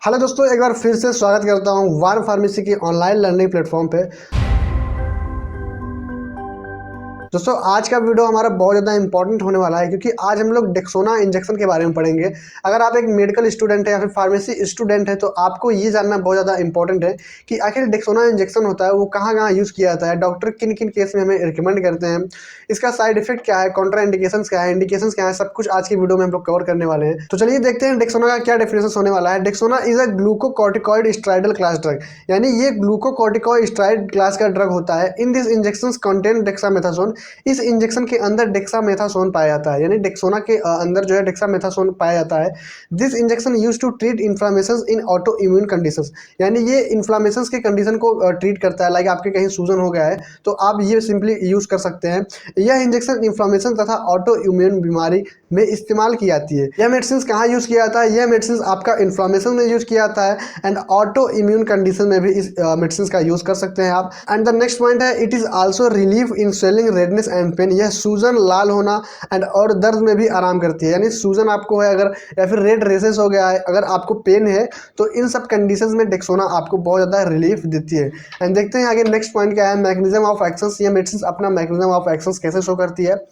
Hello दोस्तों, एक बार फिर से स्वागत करता हूँ वार फार्मेसी की ऑनलाइन लर्निंग प्लेटफॉर्म पे। दोस्तों आज का वीडियो हमारा बहुत ज़्यादा इंपॉर्टेंट होने वाला है क्योंकि आज हम लोग डेक्सोना इंजेक्शन के बारे में पढ़ेंगे। अगर आप एक मेडिकल स्टूडेंट है या फिर फार्मेसी स्टूडेंट है तो आपको ये जानना बहुत ज़्यादा इंपॉर्टेंट है कि आखिर डेक्सोना इंजेक्शन होता है वो कहाँ कहाँ यूज़ किया जाता है, डॉक्टर किन किन केस में हमें रिकमेंड करते हैं, इसका साइड इफेक्ट क्या है, कॉन्ट्रा इंडिकेशंस क्या है, इंडिकेशंस क्या है, सब कुछ आज की वीडियो में हम लोग कवर करने वाले हैं। तो चलिए देखते हैं डेक्सोना का क्या डेफिनेशन होने वाला है। Dexona is a glucocorticoid steroidal class drug, यानी ये ग्लूकोकॉर्टिकॉइड स्टेरॉइड क्लास का ड्रग होता है। In this injection contain dexamethasone, इस इंजेक्शन के अंदर डेक्सामेथासोन पाया जाता है, यानी डेक्सोना के अंदर जो है डेक्सामेथासोन पाया जाता है। This injection use to treat inflammation in autoimmune conditions, यानी ये इन्फ्लामेशन के कंडीशन को ट्रीट करता है। लाइक आपके कहीं सूजन हो गया है तो आप ये सिंपली यूज कर सकते हैं। यह इंजेक्शन इन्फ्लामेशन तथा ऑटो इम्यून बीमारी में इस्तेमाल की जाती है। यह मेडिसिन कहाँ यूज किया जाता है? यह मेडिसिन आपका इन्फ्लामेशन में यूज किया जाता है एंड ऑटो इम्यून कंडीशन में भी इस मेडिसिन का यूज कर सकते हैं आप। एंड द नेक्स्ट पॉइंट है, it is also relief in swelling, redness and pain. यह सूजन, लाल होना एंड और दर्द में भी आराम करती है, यानी सूजन आपको है अगर, या फिर रेड रेसेस हो गया है, अगर आपको पेन है तो इन सब कंडीशंस में डेक्सोना आपको बहुत ज़्यादा रिलीफ देती है। एंड देखते हैं आगे नेक्स्ट पॉइंट क्या है, मैकेनिज्म ऑफ एक्शन। ये मेडिसिन अपना मैकेनिज्म ऑफ एक्शन कैसे शो करती है।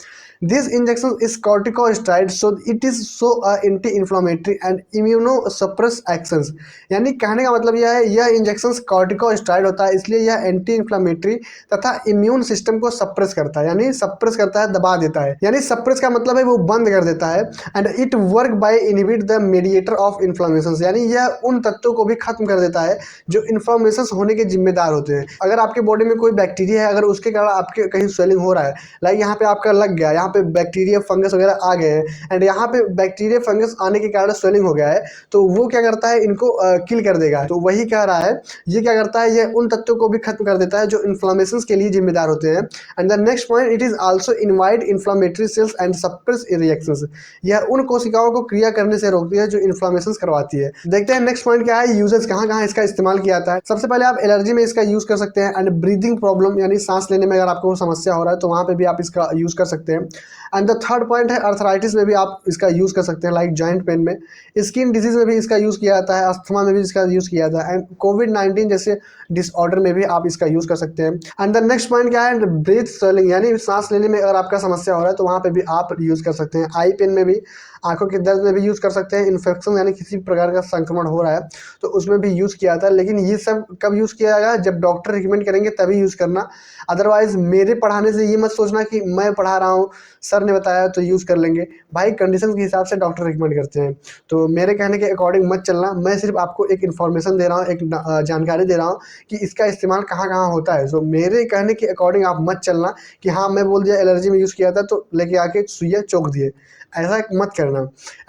This injection is corticosteroid, so it is so anti-inflammatory and immunosuppress actions। यानी कहने का मतलब यह है, यह इंजेक्शन corticosteroid होता है इसलिए यह एंटी इन्फ्लामेटरी तथा इम्यून सिस्टम को सप्रेस करता है, यानी सप्रेस करता है, दबा देता है। यानी सप्रेस का मतलब है वो बंद कर देता है। And it work by inhibit the mediator of inflammation, यानी यह उन तत्वों को भी खत्म कर देता है जो इन्फ्लामेशन होने के जिम्मेदार होते हैं। अगर आपके बॉडी में कोई बैक्टीरिया है, अगर उसके कारण आपके कहीं स्वेलिंग हो रहा है, लाइक यहाँ पे आपका लग गया, यहाँ पे बैक्टीरिया फंगस वगैरह आ गए हैं एंड यहाँ पे बैक्टीरिया फंगस आने के कारण स्वेलिंग हो गया है, तो वो क्या करता है, इनको किल कर देगा। तो वही कह रहा है, ये क्या करता है, ये उन तत्वों को भी खत्म कर देता है जो इन्फ्लामेशन के लिए जिम्मेदार होते हैं। And the next point, it is also invite inflammatory sales and suppress reactions. यह उन कोशिकाओं को क्रिया करने से रोकती है जो इन्फ्लामेशन करवाती है। देखते हैं नेक्स्ट पॉइंट क्या है, यूजेस कहाँ कहाँ इसका इस्तेमाल किया जाता है। सबसे पहले आप एलर्जी में इसका यूज कर सकते हैं एंड ब्रीदिंग प्रॉब्लम, यानी सांस लेने में अगर आपको समस्या हो रहा है तो वहाँ पे भी आप इसका यूज कर सकते हैं। एंड द थर्ड पॉइंट है, अर्थराइटिस में भी आप इसका यूज कर सकते हैं, लाइक जॉइंट पेन में। स्किन डिजीज में भी इसका यूज किया जाता है, अस्थमा में भी इसका यूज किया जाता है एंड कोविड-19 जैसे डिसऑर्डर में भी आप इसका यूज कर सकते हैं। एंड द नेक्स्ट पॉइंट क्या है, ब्रीथ स्वेलिंग, यानी सांस लेने में अगर आपका समस्या हो रहा है तो वहाँ पे भी आप यूज कर सकते हैं। आई पेन में भी, आंखों के दर्द में भी यूज कर सकते हैं। इन्फेक्शन यानी किसी प्रकार का संक्रमण हो रहा है तो उसमें भी यूज किया जाता है, लेकिन ये सब कब यूज किया जाएगा, जब डॉक्टर रिकमेंड करेंगे तभी यूज करना। अदरवाइज मेरे पढ़ाने से ये मत सोचना कि मैं पढ़ा रहा हूँ, सर ने बताया तो यूज कर लेंगे। भाई कंडीशन के हिसाब से डॉक्टर रिकमेंड करते हैं, तो मेरे कहने के अकॉर्डिंग मत चलना। मैं सिर्फ आपको एक इन्फॉर्मेशन दे रहा हूँ, एक जानकारी दे रहा हूँ कि इसका इस्तेमाल कहाँ कहाँ होता है। सो मेरे कहने के अकॉर्डिंग आप मत चलना कि हाँ मैं बोल दिया एलर्जी में यूज़ किया था तो लेके आके सुइया चोक दिए, ऐसा मत करना।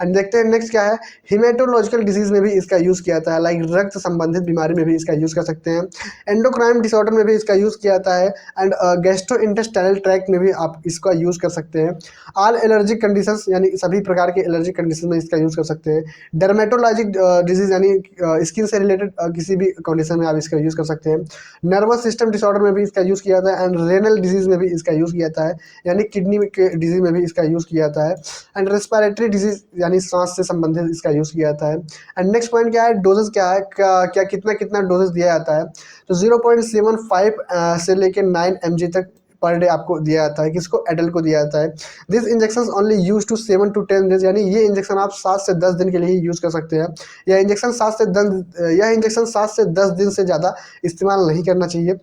एंड देखते हैं नेक्स्ट क्या है, हिमेटोलॉजिकल डिजीज में भी इसका यूज़ किया जाता है, लाइक रक्त संबंधित बीमारी में भी इसका यूज़ कर सकते हैं। एंडोक्राइन डिसऑर्डर में भी इसका यूज़ किया जाता है एंड गैस्ट्रोइंटेस्टाइनल ट्रैक्ट में भी आप इसका यूज़ कर सकते हैं। ऑल एलर्जिक कंडीशंस, यानी सभी प्रकार के एलर्जी कंडीशन में इसका यूज़ कर सकते हैं। डर्मेटोलॉजिक डिजीज, यानी स्किन से रिलेटेड किसी भी कंडीशन में आप इसका यूज़ कर सकते हैं। नर्वस सिस्टम डिसऑर्डर में भी इसका यूज़ किया जाता है एंड रेनल डिजीज में भी इसका यूज़ किया जाता है, यानी किडनी के डिजीज में भी इसका यूज़ किया जाता है। एंड रेस्पिरेटरी डिजीज, यानी सांस से संबंधित इसका यूज़ किया जाता है। एंड नेक्स्ट पॉइंट क्या है, डोजेस क्या है, क्या कितना कितना डोजेस दिया जाता है। तो 0.75 से लेकर 9 mg तक पर डे आपको दिया जाता है, किसको, एडल्ट को दिया जाता है। This injection only use to 7 to 10 days, यानी ये इंजेक्शन आप 7 से 10 दिन के लिए ही यूज़ कर सकते हैं। यह इंजेक्शन 7 से 10 दिन से ज़्यादा इस्तेमाल नहीं करना चाहिए।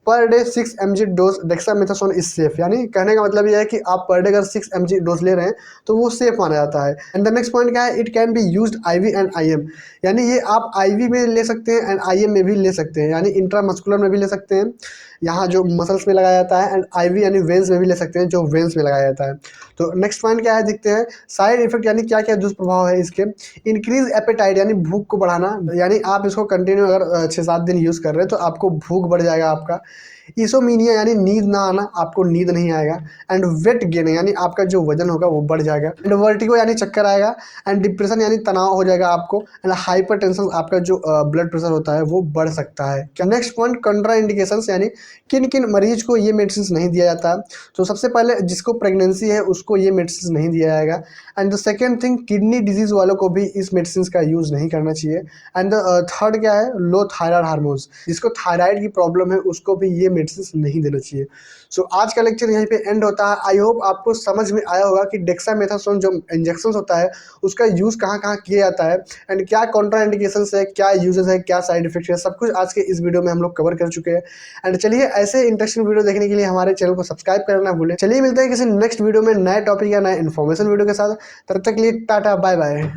Per day 6 mg dose dexamethasone is safe, यानी कहने का मतलब यह है कि आप पर डे अगर 6 mg डोज ले रहे हैं तो वो सेफ माना जाता है। एंड द नेक्स्ट पॉइंट क्या है, it can be used IV and IM, यानी ये आप IV में ले सकते हैं एंड IM में भी ले सकते हैं, यानी इंट्रामस्कुलर में भी ले सकते हैं, यहाँ जो मसल्स में लगाया जाता है, एंड IV यानी वेंस में भी ले सकते हैं, जो वेंस में लगाया जाता है। तो नेक्स्ट पॉइंट क्या है, देखते हैं साइड इफेक्ट, यानी क्या क्या दुष्प्रभाव है इसके। इंक्रीज एपेटाइट, यानी भूख को बढ़ाना, यानी आप इसको कंटिन्यू अगर 6-7 दिन यूज़ कर रहे हैं तो आपको भूख बढ़ जाएगा आपका। इसोमीनिया यानी नींद ना आना, आपको नींद नहीं आएगा। एंड वेट गेन यानी आपका जो वजन होगा वो बढ़ जाएगा। एंड वर्टिगो यानी चक्कर आएगा। एंड डिप्रेशन यानी तनाव हो जाएगा आपको। एंड हाइपरटेंशन, आपका जो ब्लड प्रेशर होता है वो बढ़ सकता है। क्या नेक्स्ट पॉइंट, कंट्रा इंडिकेशंस यानी किन किन मरीज को ये मेडिसिन नहीं दिया जाता। तो सबसे पहले जिसको प्रेगनेंसी है उसको ये मेडिसिन नहीं दिया जाएगा। And the second thing, kidney disease वालों को भी इस मेडिसिन का यूज नहीं करना चाहिए। एंड थर्ड क्या है, लो थायराइड हार्मोन्स, जिसको थायराइड की प्रॉब्लम है उसको भी ये मेडिसिन नहीं देना चाहिए। सो आज का लेक्चर यहीं पे एंड होता है। आई होप आपको समझ में आया होगा कि डेक्सामेथासोन जो इंजेक्शन होता है उसका यूज कहाँ कहाँ किया जाता है, एंड क्या कॉन्ट्रा इंडिकेशन है, क्या यूजेस है, क्या साइड इफेक्ट है, सब कुछ आज के इस वीडियो में हम लोग कवर कर चुके हैं। एंड चलिए, ऐसे इंटरेस्टिंग वीडियो देखने के लिए हमारे चैनल को सब्सक्राइब करना भूलें। चलिए मिलते हैं किसी नेक्स्ट वीडियो में नए टॉपिक या नए इन्फॉर्मेशन वीडियो के साथ। तब तक के लिए टाटा, बाय बाय।